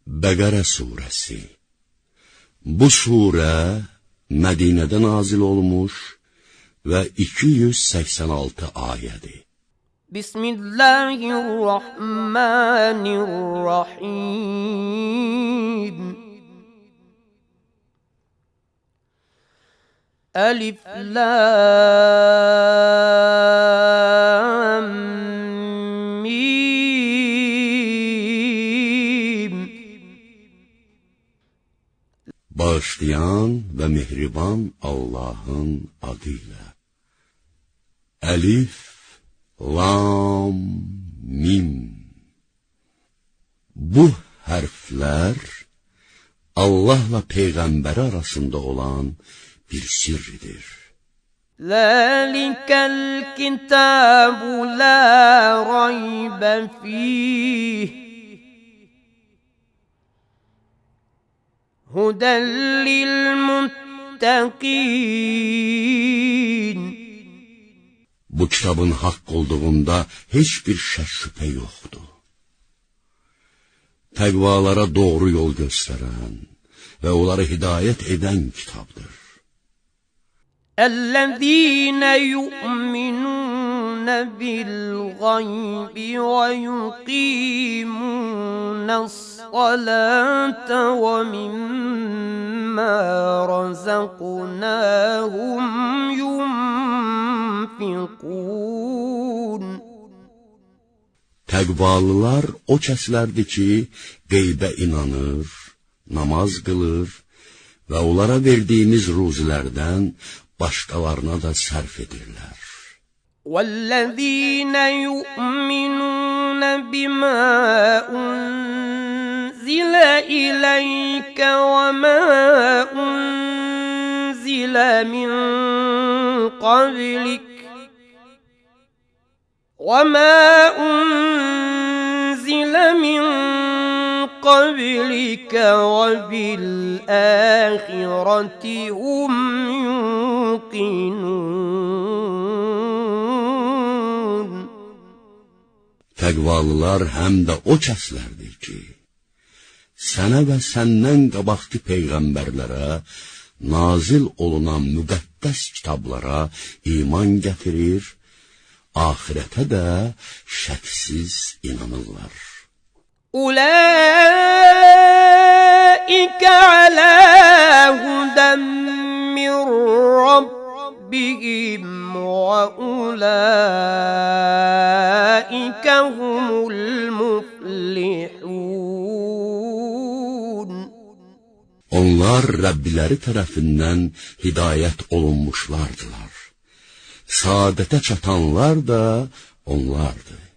Bəqərə surəsi. Bu surə Mədinədə nazil olmuş və 286 ayədir. Bismillahirrahmanirrahim. Elif Lam Mim. Bağışlayan və mehriban Allahın adıyla. Elif Lam Mim. Bu hərflər Allahla Peyğəmbəri arasında olan bir sirridir. Zəlikəl kitabu la raybə fih. Huden lil muttaqin. Bu kitabın haqq olduğunda heç bir şək şübhə yoxdur. Təqvalara doğru yol göstərən və onları hidayət edən kitabdır. الذين يؤمنون بالغيب ويقيمون الصلاة ومما رزقناهم ينفقون. Təqvalılar o kəslərdir ki, qeybə inanır, namaz qılır və onlara verdiyimiz ruzilərdən başqalarına da sərf edirlər. وَالَّذِينَ يُؤْمِنُونَ بِمَا أُنزِلَ إِلَيْكَ وَمَا أُنزِلَ مِن قَبْلِكَ وَبِالْآخِرَةِ هُمْ يُوقِنُونَ. Təqvalılar həm də o kəslərdir ki, sənə və səndən qabaqki peyğəmbərlərə nazil olunan müqəddəs kitablara iman gətirir, ahirətə də şəksiz inanırlar. أولئك على هدى من ربهم وأولئك هم المفلحون. Onlar Rəbbiləri tərəfindən hidayət olunmuşlardılar. Saadətə çatanlar da onlardır.